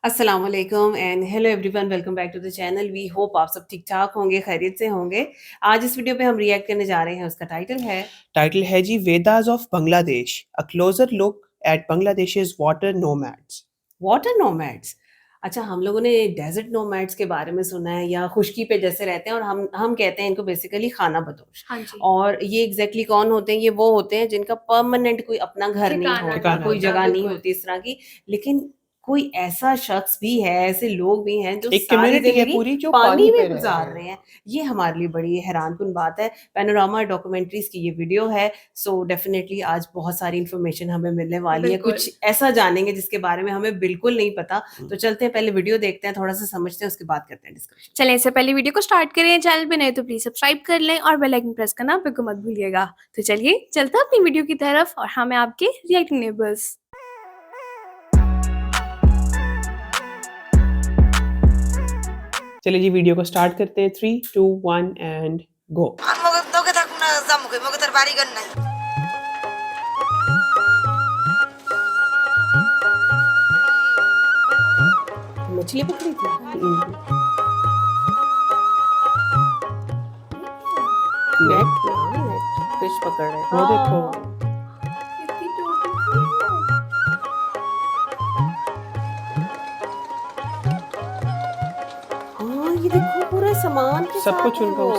अस्सलाम वालेकुम and hello everyone, welcome back to the channel. We hope आप सब ठीक ठाक होंगे, खैरियत से होंगे। आज इस वीडियो पे हम रिएक्ट करने जा रहे हैं, उसका टाइटल है the Vedas of Bangladesh, a closer look at Bangladesh's water nomads. Water nomads. अच्छा, हम लोगों ने डेजर्ट नोमैड्स के बारे में सुना है या खुश्की पे जैसे रहते हैं, और हम कहते हैं इनको बेसिकली खाना बदोश। हाँ जी। और ये एग्जैक्टली कौन होते हैं? ये वो होते हैं जिनका परमानेंट कोई अपना घर नहीं ठिकाना होता, नहीं कोई होता, जगह नहीं बिल्कुल। होती इस तरह की। लेकिन कोई ऐसा शख्स भी है, ऐसे लोग भी हैं जो एक सारी कम्युनिटी है जिंदगी पूरी जो पानी पे में रह गुजार रहे रहे हैं। हैं। ये हमारे लिए बड़ी हैरानकुन बात है। पैनोरामा डॉक्यूमेंट्रीज की ये वीडियो है, सो डेफिनेटली आज बहुत सारी इंफॉर्मेशन हमें मिलने वाली है। बिल्कुल। कुछ ऐसा जानेंगे जिसके बारे में हमें बिल्कुल नहीं पता। तो चलते हैं, पहले वीडियो देखते हैं, थोड़ा सा समझते हैं, उसके बाद करते हैं डिस्कशन। चलें, इससे पहले वीडियो को स्टार्ट करें। चैनल पे नए तो प्लीज सब्सक्राइब कर लें और बेल आइकन प्रेस करना बिल्कुल मत भूलिएगा। तो चलिए चलते हैं अपनी वीडियो की तरफ, और हाँ, मैं आपके रिएक्टिंग नेबर्स। चलिए जी वीडियो को स्टार्ट करते हैं। 3, 2, 1 एंड गो। আমাকে তোকে থাকুক না জামুকে মগে তার বাড়ি ঘর নাই मछली पकड़ी थी। नेट फिश पकड़ रहे हैं। वो देखो, हाँ, ये देखो पूरा सामान के सब साथ कुछ है उनका वो।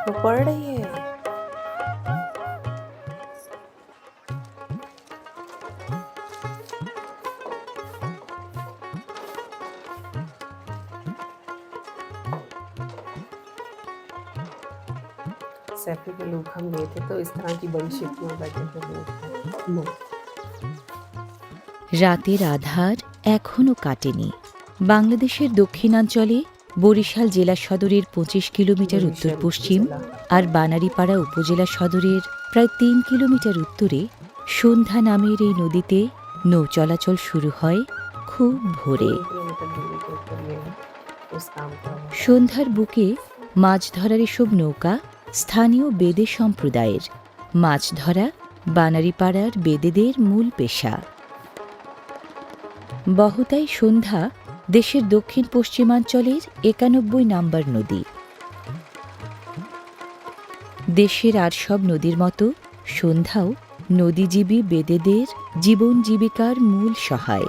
वो पड़ रही है। सैफी के लोग हम गए थे तो इस तरह की बड़ी शिप में बैठे थे। রাতের আধার এখনও কাটেনি। বাংলাদেশের দক্ষিণাঞ্চলে বরিশাল জেলা সদরের ২৫ কিলোমিটার উত্তর পশ্চিম আর বানারীপাড়া উপজেলা সদরের প্রায় ৩ কিলোমিটার উত্তরে সন্ধ্যা নামের এই নদীতে নৌ চলাচল শুরু হয় খুব ভোরে। সন্ধ্যার বুকে মাছ ধরার এসব নৌকা স্থানীয় বেদে সম্প্রদায়ের। মাছ ধরা বানারীপাড়ার বেদেদের মূল পেশা। বহতাই সন্ধ্যা দেশের দক্ষিণ পশ্চিমাঞ্চলের ৯১ নাম্বার নদী। দেশের আর সব নদীর মতো সন্ধ্যাও নদীজীবী বেদেদের জীবন জীবিকার মূল সহায়।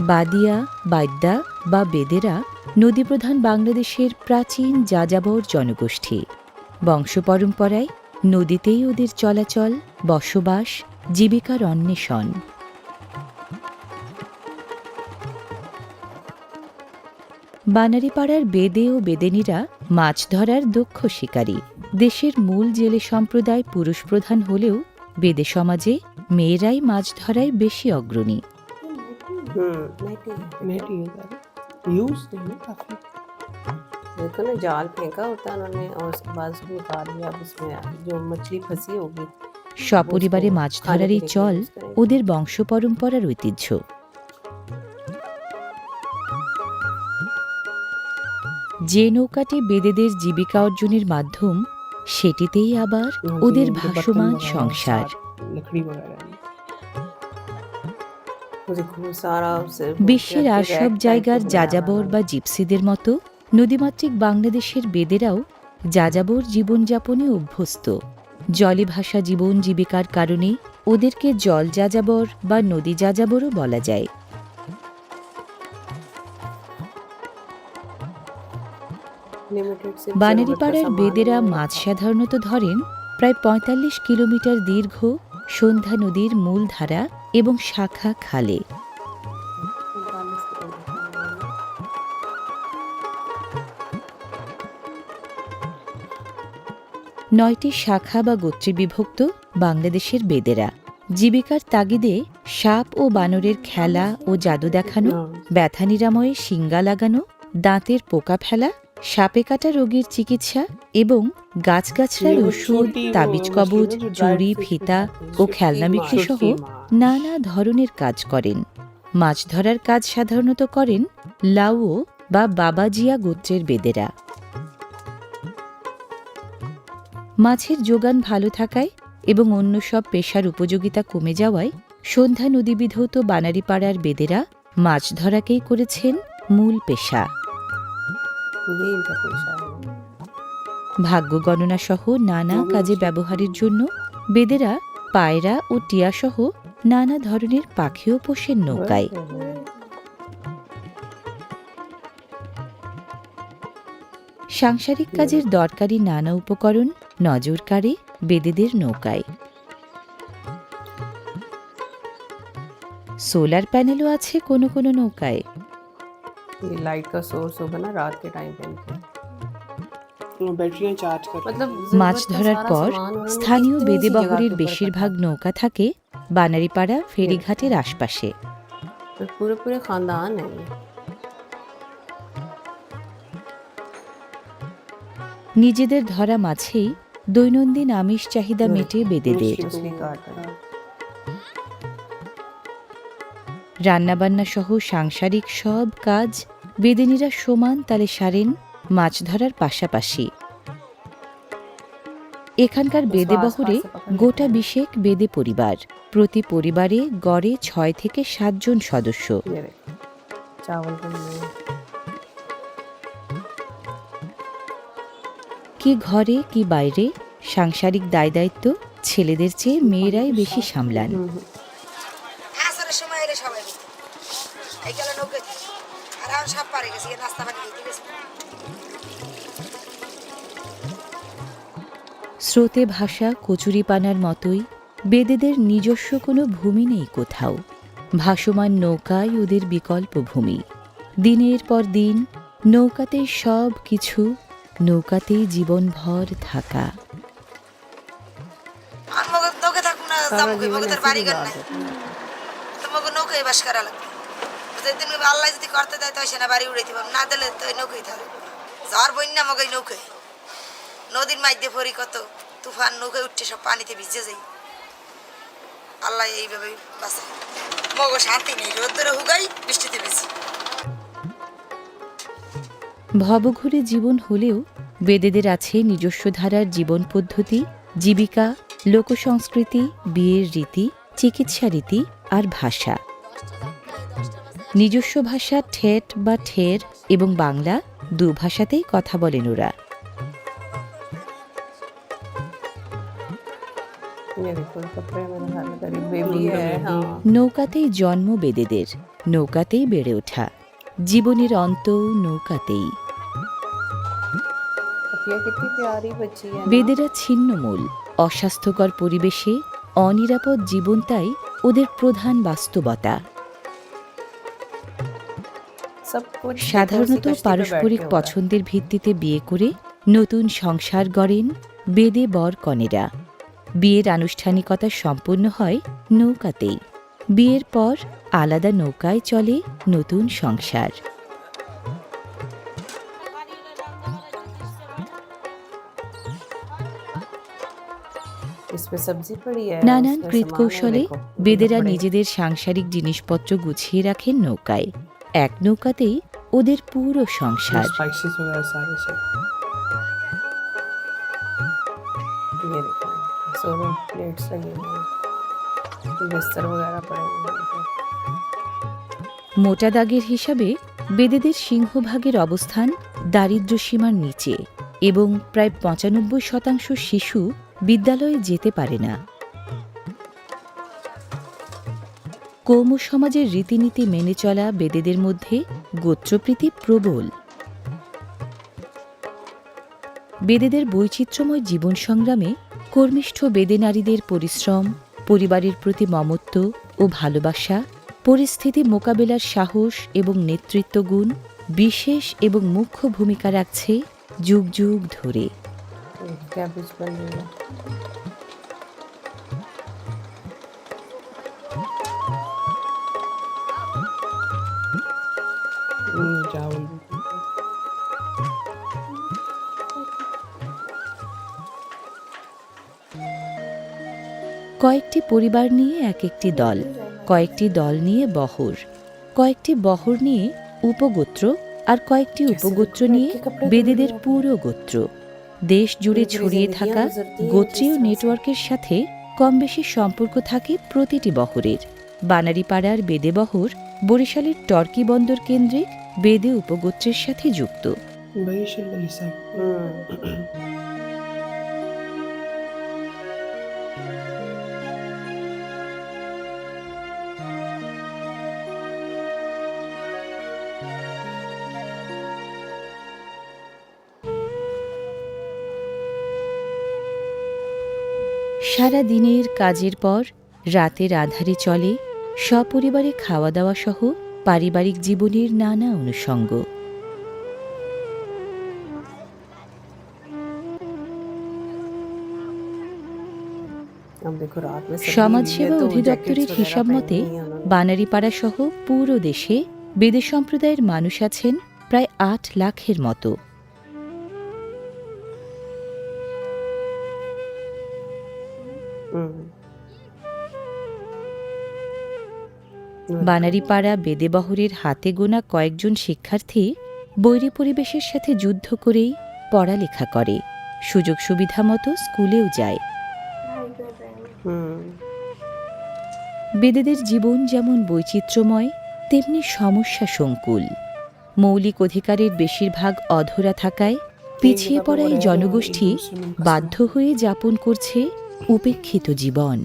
বাদিয়া, বাইদ্যা বা বেদেরা নদীপ্রধান বাংলাদেশের প্রাচীন যাযাবর জনগোষ্ঠী। বংশপরম্পরায় নদীতেই ওদের চলাচল, বসবাস, জীবিকার অন্বেষণ। বানারীপাড়ার বেদে ও বেদেনীরা মাছ ধরার দক্ষ শিকারী। দেশের মূল জেলে সম্প্রদায় পুরুষ প্রধান হলেও বেদে সমাজে মেয়েরাই মাছ ধরায় বেশি অগ্রণী। देखो ना, जाल फेंका होता है उन्होंने और उसके बाद उसको निकाल लिया। अब इसमें जो मछली फंसी होगी সপরিবারে মাছ ধরার এই চল ওদের বংশপরম্পরার ঐতিহ্য। যে নৌকাটি বেদেদের জীবিকা অর্জনের মাধ্যম, সেটিতেই আবার ওদের ভাসমান সংসার। বিশ্বের আর সব জায়গার যাযাবর বা জিপসিদের মতো নদীমাতৃক বাংলাদেশের বেদেরাও যাযাবর জীবনযাপনে অভ্যস্ত। জলে ভাসা জীবন জীবিকার কারণে ওদেরকে জল যাযাবর বা নদী যাযাবরও বলা যায়। বানারীপাড়ার বেদেরা মাছ সাধারণত ধরেন প্রায় ৪৫ কিলোমিটার দীর্ঘ সন্ধ্যা নদীর মূল ধারা এবং শাখা খালে। নয়টি শাখা বা গোত্রে বিভক্ত বাংলাদেশের বেদেরা। জীবিকার তাগিদে সাপ ও বানরের খেলা ও জাদু দেখানো, ব্যথা নিরাময়ে শিঙ্গা লাগানো, দাঁতের পোকা ফেলা, সাপে কাটা রোগীর চিকিৎসা এবং গাছগাছড়ার ওষুধ, তাবিজ কবজ, চুড়ি, ফিতা ও খেলনা বিক্রি সহ নানা ধরনের কাজ করেন। মাছ ধরার কাজ সাধারণত করেন লাউও বা বাবাজিয়া গোত্রের বেদেরা। মাছের যোগান ভালো থাকায় এবং অন্য সব পেশার উপযোগিতা কমে যাওয়ায় সন্ধ্যা নদীবিধৌত বানারীপাড়ার বেদেরা মাছ ধরাকেই করেছেন মূল পেশা। ये इनका पेशा है। ভাগ্য গণনা সহ নানা কাজে ব্যবহারের জন্য বেদেরা পায়রা ও টিয়া সহ নানা ধরনের পাখিও পোষেন নৌকায়। সাংসারিক কাজের দরকারি নানা উপকরণ নজর কাড়ে বেদেদের নৌকায়। সোলার প্যানেলও আছে কোনো কোনো নৌকায়। ये लाइट का सोर्स होगा ना रात के टाइम पे इनके। बैटरियां चार्ज कर मतलब মাছ जरूरत का ধরার सारा পর सामान उन्होंने স্থানীয় इतनी सी जगह বেদেবহরের के ऊपर বেশিরভাগ रखा। নৌকা থাকে বানারীপাড়া ফেরিঘাটের আশপাশে। तो पूरे पूरे खानदान है ये। নিজেদের ধরা মাছেই দৈনন্দিন আমিষ চাহিদা মেটে বেদেদের। मछली काट रहा है। রান্নাবান্না সহ সাংসারিক সব কাজ বেদেনীরা সমান তালে সারেন মাছ ধরার পাশাপাশি। এখানকার বেদেবহরে গোটা 20 বেদে পরিবার, প্রতি পরিবারে গড়ে 6 থেকে 7 জন সদস্য। ये देखो, चावल बन रहे हैं। কি ঘরে কি বাইরে সাংসারিক দায় দায়িত্ব ছেলেদের চেয়ে মেয়েরাই বেশি সামলান। আসার সময় এলে সবাই দিত এই গেল নৌকে দিয়ে আর এখন সব পারে গেছি নাস্তা পানি দিয়ে গেছি। স্রোতে ভাসা কচুরিপানার মতোই বেদেদের নিজস্ব কোনো ভূমি নেই কোথাও। ভাসমান নৌকাই ওদের বিকল্প ভূমি। দিনের পর দিন নৌকাতেই সব কিছু, নৌকাতেই জীবনভর থাকা। আর মগে নৌকে থাকুক না सारा জামুকে जीवन মগে ऐसे তার বাড়ি ही ঘর गुजार নাই देते हैं। তো মগে নৌকায় বাস করা লাগবে। যেদিন আল্লাহ যদি করতে দেয় তো সে না বাড়ি উড়াইতে পারবো, না দিলে তো নৌকাই থাকবে। ঝড় বন্যা মগে নৌকায় নদীর মাঝে পড়ি কত তুফান নৌকায় উঠছে সব পানিতে ভিজে যাই। আল্লাহ এইভাবে বাঁচায় মগো শান্তি নেই, রোদ্দুরে হুগাই বৃষ্টিতে ভিজি। ভবঘুরে জীবন হলেও বেদেদের আছে নিজস্ব ধারার জীবন পদ্ধতি, জীবিকা, লোকসংস্কৃতি, বিয়ের রীতি, চিকিৎসা রীতি আর ভাষা। নিজস্ব ভাষা ঠেট বা ঠের এবং বাংলা দু ভাষাতেই কথা বলেন ওরা। ये देखो कपड़े मेरे हाथ में करीब बेबी है। हाँ নৌকাতেই জন্ম বেদেদের, নৌকাতেই বেড়ে ওঠা, জীবনের অন্ত নৌকাতেই। ये कितनी प्यारी बच्ची है ना। বেদেরা ছিন্নমূল, অস্বাস্থ্যকর পরিবেশে অনিরাপদ জীবনটাই ওদের প্রধান বাস্তবতা। सब कुछ সাধারণত পারস্পরিক পছন্দের ভিত্তিতে বিয়ে করে নতুন সংসার গড়েন বেদে বর কনেরা। বিয়ের আনুষ্ঠানিকতা সম্পন্ন হয় নৌকাতেই। বিয়ের পর আলাদা নৌকায় চলে নতুন সংসার। इसमें सब्जी पड़ी है। নানান उसमें কৃতকৌশলে सामान है, देखो, বেদেরা कपड़े। নিজেদের সাংসারিক জিনিসপত্র গুছিয়ে রাখেন নৌকায়। এক নৌকাতেই ওদের পুরো সংসার। स्पाइसेस वगैरह सारे से। ये देखो सोलर प्लेट्स लगी हुई हैं, बिस्तर वगैरह पड़े हुए हैं। মোটা দাগের হিসাবে বেদেদের সিংহভাগের অবস্থান দারিদ্র্য সীমার নিচে এবং প্রায় 95% শিশু বিদ্যালয়ে যেতে পারে না। কৌম সমাজের রীতিনীতি মেনে চলা বেদেদের মধ্যে গোত্রপ্রীতি প্রবল। বেদেদের বৈচিত্র্যময় জীবন সংগ্রামে কর্মিষ্ঠ বেদে নারীদের পরিশ্রম, পরিবারের প্রতি মমত্ব ও ভালোবাসা, পরিস্থিতি মোকাবেলার সাহস এবং নেতৃত্ব গুণ বিশেষ এবং মুখ্য ভূমিকা রাখছে যুগ যুগ ধরে। कैबेज बन रही है। चावल কয়েকটি পরিবার নিয়ে এক একটি দল, কয়েকটি দল নিয়ে বহর, কয়েকটি বহর নিয়ে উপগোত্র আর কয়েকটি উপগোত্র নিয়ে বেদেদের পুরো গোত্র। দেশ জুড়ে ছড়িয়ে থাকা গোত্রীয় নেটওয়ার্কের সাথে কম বেশি সম্পর্ক থাকে প্রতিটি বহরের। বানারীপাড়ার বেদে বহর বরিশালের টর্কি বন্দর কেন্দ্রিক বেদে উপগোত্রের সাথে যুক্ত। সারা দিনের কাজের পর রাতের আধারে চলে সপরিবারে খাওয়া দাওয়া সহ পারিবারিক জীবনের নানা অনুষঙ্গ। সমাজসেবা অধিদপ্তরের হিসাব মতে বানারীপাড়া সহ পুরো দেশে বেদে সম্প্রদায়ের মানুষ আছেন প্রায় 8 লাখের মতো। বানারীপাড়া বেদেবহরের হাতে গোনা কয়েকজন শিক্ষার্থী বৈরী পরিবেশের সাথে যুদ্ধ করেই পড়ালেখা করে, সুযোগ সুবিধা মতো স্কুলেও যায়। বেদেদের জীবন যেমন বৈচিত্র্যময় তেমনি সমস্যা সংকুল। মৌলিক অধিকারের বেশিরভাগ অধরা থাকায় পিছিয়ে পড়া এই জনগোষ্ঠী বাধ্য হয়ে যাপন করছে উপেক্ষিত জীবন।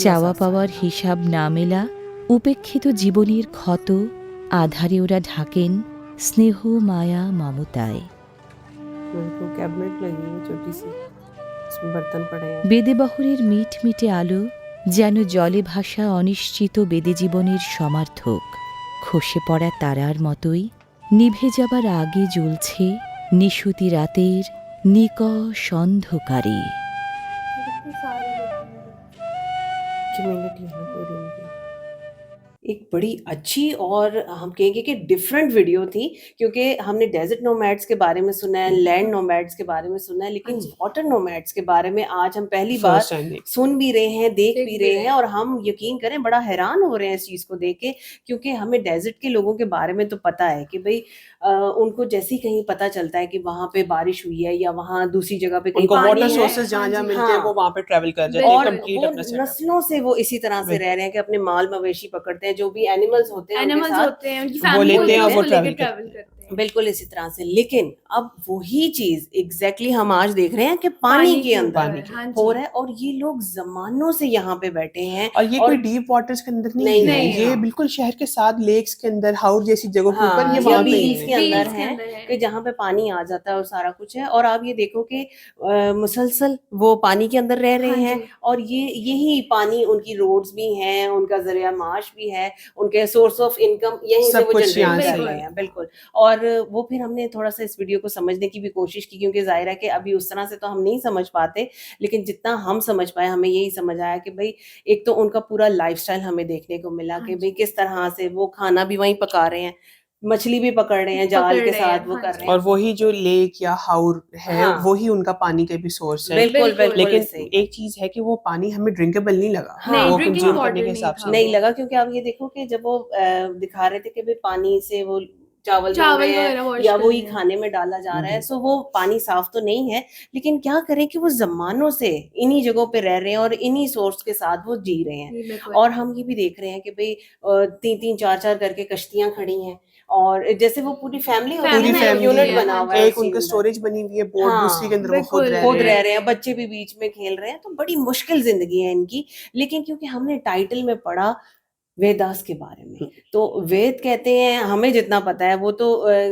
চাওয়া পাওয়ার হিসাব না মেলা উপেক্ষিত জীবনের ক্ষত আধারে ওরা ঢাকেন স্নেহ মায়া মমতায়। বেদেবহরের মিটমিটে আলো যেন জলে ভাসা অনিশ্চিত বেদে জীবনের সমার্থক। খসে পড়া তারার মতোই নিভে যাবার আগে জ্বলছে নিশুতি রাতের নিকষ অন্ধকারে। एक बड़ी अच्छी और हम कहेंगे कि डिफरेंट वीडियो थी, क्योंकि हमने डेजर्ट नोमैड्स के बारे में सुना है, लैंड नोमैड्स के बारे में सुना है, लेकिन वाटर नोमैड्स के बारे में आज हम पहली बार सुन भी रहे हैं, देख भी रहे हैं, और हम यकीन करें बड़ा हैरान हो रहे हैं इस चीज को देख के, क्योंकि हमें डेजर्ट के लोगों के बारे में तो पता है कि भाई उनको जैसे ही कहीं पता चलता है कि वहां पे बारिश हुई है या वहां दूसरी जगह पे कहीं वाटर पानी है, सोर्सेज जहाँ मिलते हैं वो वहां पे ट्रैवल कर जाते हैं, और कंप्लीट वो अपना setup। नस्लों से वो इसी तरह से रह रहे हैं कि अपने माल मवेशी पकड़ते हैं, जो भी एनिमल्स होते हैं उनके साथ उनकी वो फैमिली लेते हैं और वो लेके travel ट्रैवल करते हैं। बिल्कुल इसी तरह से। लेकिन अब वही चीज एग्जैक्टली हम आज देख रहे हैं कि पानी के अंदर पानी के हाँ हो जी। रहा है, और ये लोग जमानों से यहाँ पे बैठे हैं। और ये और कोई डीप वाटर्स के अंदर नहीं नहीं, है, नहीं, ये हाँ। बिल्कुल शहर के साथ लेक्स के अंदर हाउर जैसी जगहों के ऊपर ये हाँ, वहां ये पे बील्स ही के है। अंदर बील्स के है अंदर है। कि जहाँ पे पानी आ जाता है और सारा कुछ है। और आप ये देखो कि मुसलसल वो पानी के अंदर रह रहे हाँ हैं, जी। और यही पानी उनकी रोड्स भी हैं, उनका जरिया माश भी है, उनके सोर्स ऑफ इनकम यहीं से सब वो कुछ जनरेट यहाँ कर से रहे है। हैं। बिल्कुल। और वो फिर हमने थोड़ा सा इस वीडियो को समझने की भी कोशिश की, क्योंकि जाहिर है कि अभी उस तरह से तो हम नहीं समझ पाते, लेकिन जितना हम समझ पाए हमें यही समझ आया कि भाई एक तो उनका पूरा लाइफस्टाइल हमें देखने को मिला कि भाई किस तरह से वो खाना भी वहीं पका रहे हैं, मछली भी पकड़ रहे हैं, जाल पकड़ के रहे साथ हैं, वो हाँ कर जी। रहे और हैं। वही जो लेक या हाउर है हाँ। वही उनका पानी का भी सोर्स है। बिल्कुल बिल्कुल लेकिन सही। एक चीज है कि वो पानी हमें ड्रिंकेबल नहीं लगा, हाँ, वो drinking कंज्यूम water करने के नहीं हिसाब था से नहीं लगा, क्योंकि आप ये देखो कि जब वो दिखा रहे थे कि भाई पानी से वो चावल धो चावल रहे हैं वगैरह वॉश या कर वही रहे हैं। खाने में डाला जा रहा है, सो वो पानी साफ तो नहीं है, लेकिन क्या करें कि वो जमानों से इन्हीं जगहों पे रह रहे हैं और इन्हीं सोर्स के साथ वो जी रहे हैं। बिल्कुल। और हम ये भी देख रहे हैं कि भाई 3-3 4-4 करके कश्तियां खड़ी हैं, और जैसे वो पूरी फैमिली होती है पूरी ना, फैमिली यूनिट है, बना हुआ है एक उसी उनका अंदर। स्टोरेज बनी हुई है, बोट हाँ, दूसरी के अंदर वो खुद बिल्कुल, रह खुद रहे रह हैं। रहे हैं, बच्चे भी बीच में खेल रहे हैं, तो बड़ी मुश्किल जिंदगी है इनकी। लेकिन क्योंकि हमने टाइटल में पढ़ा वेदास के बारे में, तो वेद कहते हैं, हमें जितना पता है वो तो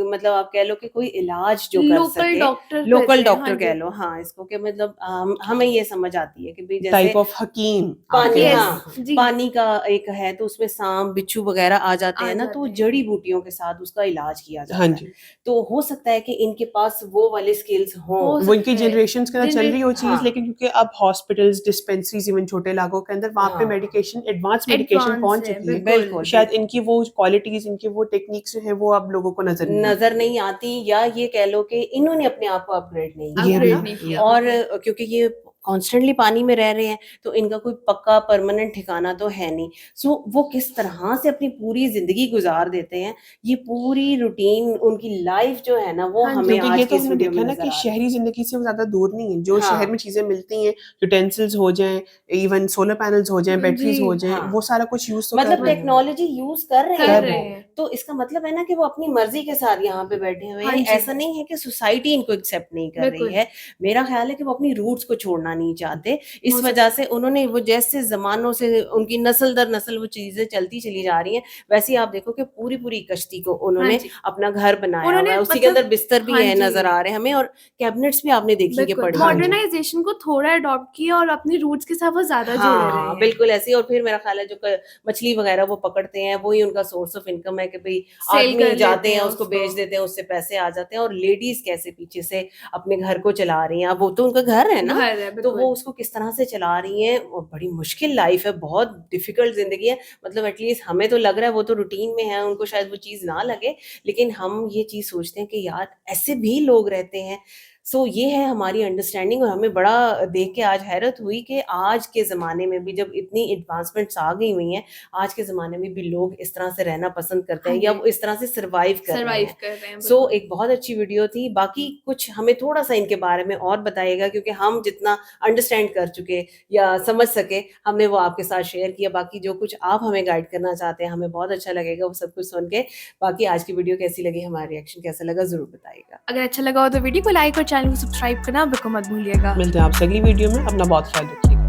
मतलब आप कह लो कि कोई इलाज जो कर लोकल सके, डॉक्टर लोकल डॉक्टर कह लो, हाँ इसको, कि मतलब हमें ये समझ आती है कि भाई टाइप जैसे ऑफ हकीम आप पानी, कह Yes, रहे हाँ हैं। जी। पानी का एक है, तो उसमें सांप बिच्छू वगैरह आ जाते आ हैं ना, तो जाते हैं। जड़ी बूटियों के साथ उसका इलाज किया जाता हाँ है। जी, तो हो सकता है कि इनके पास वो वाले स्किल्स हो हों। वो इनकी सकता है। जनरेशंस के अंदर चल रही हो चीज, हाँ। लेकिन क्योंकि अब हॉस्पिटल्स, डिस्पेंसरीज, इवन छोटे इलाकों के अंदर वहां पे हाँ। मेडिकेशन, एडवांस मेडिकेशन Advanced पहुंच है, चुकी है, बिल्कुल शायद बिल्कुल। इनकी वो क्वालिटीज, इनकी वो टेक्निक्स जो है वो अब लोगों को नजर नहीं नजर नहीं आती, या ये कह लो कि इन्होंने अपने आप को अपग्रेड नहीं आती। ये किया भी अपग्रेड नहीं किया। और क्योंकि ये कॉन्स्टेंटली पानी में रह रहे हैं, तो इनका कोई पक्का परमानेंट ठिकाना तो है नहीं। सो वो किस तरह से अपनी पूरी ज़िंदगी गुज़ार देते हैं, ये पूरी रूटीन उनकी लाइफ़ जो है ना, वो हाँ जी। हमें क्योंकि आज ये की तो इस हमने वीडियो देखा में ना नज़र कि आ रहा है। शहरी ज़िंदगी से वो ज़्यादा दूर नहीं है। जो हाँ। शहर में चीज़ें मिलती हैं, यूटेंसिल्स हो जाएँ, इवन सोलर पैनल्स हो जाएँ, बैटरीज़ जी, हो जाएँ, हाँ। वो सारा कुछ यूज़ तो कर मतलब रहे हैं। टेक्नोलॉजी यूज़ कर रहे कर हैं रहे वो, हैं। तो इसका मतलब है ना कि वो अपनी मर्ज़ी के साथ यहाँ पे बैठे हुए हाँ हैं। जी। ऐसा नहीं है कि सोसाइटी इनको एक्सेप्ट नहीं कर रही बिल्कुल। है। मेरा ख़्याल है कि वो अपनी रूट्स को छोड़ना नहीं चाहते। इस हो वजह से उन्होंने वो जैसे ज़मानों से उनकी नस्ल दर नस्ल वो चीज़ें चलती चली जा रही हैं, वैसे ही आप देखो कि पूरी-पूरी कश्ती को हाँ उन्होंने जी। अपना घर बनाया हुआ उन्होंने है। उसी के मतलब अंदर बिस्तर भी हाँ है जी। नज़र आ रहे हैं हमें, और कैबिनेट्स भी आपने देखी कि बिल्कुल, पड़ी हाँ हुई जी। हैं। मॉडर्नाइज़ेशन को थोड़ा अडॉप्ट किया और अपनी रूट्स के साथ वो ज़्यादा जुड़े रहे हाँ, हैं। बिल्कुल ऐसे ही। और फिर मेरा ख़्याल है जो क मछली वग़ैरह वो पकड़ते हैं, वही उनका सोर्स ऑफ इनकम है कि भई सेल आदमी कर जाते लेते हैं, हैं उसको उसको। बेच देते हैं, उससे पैसे आ जाते हैं, और लेडीज़ कैसे पीछे से अपने घर को चला रही हैं। अब वो तो उनका घर है ना, घर है, तो बिल्कुल। वो उसको किस तरह से चला रही हैं, और बड़ी मुश्किल लाइफ़ है, बहुत डिफ़िकल्ट ज़िंदगी है। मतलब एटलीस्ट हमें तो लग रहा है वो तो रूटीन में है, उनको शायद वो चीज़ ना लगे, लेकिन हम ये चीज़ सोचते हैं कि यार ऐसे भी लोग रहते हैं। सो ये है हमारी अंडरस्टैंडिंग, और हमें बड़ा देख के आज हैरत हुई कि आज के ज़माने में भी जब इतनी एडवांसमेंट्स आ गई हुई हैं, आज के ज़माने में भी लोग इस तरह से रहना पसंद करते हाँ हैं, या जी। वो इस तरह से सर्वाइव कर रहे सर्वाइव हैं। कर रहे हैं, सो बिल्कुल। एक बहुत अच्छी वीडियो थी। बाकी कुछ हमें थोड़ा-सा इनके बारे में और बताइएगा, क्योंकि हम जितना अंडरस्टैंड कर चुके या समझ सके, हमने वो आपके साथ शेयर किया। बाकी जो कुछ आप हमें गाइड करना चाहते हैं, हमें बहुत अच्छा लगेगा वो सब कुछ सुन के। बाकी आज की वीडियो कैसी लगी, हमारा रिएक्शन कैसा लगा, ज़रूर बताइएगा। अगर अच्छा लगा हो तो वीडियो को लाइक और चैनल को सब्सक्राइब करना बिल्कुल मत भूलिएगा। मिलते हैं आपसे अगली वीडियो में। अपना बहुत ख्याल रखिएगा।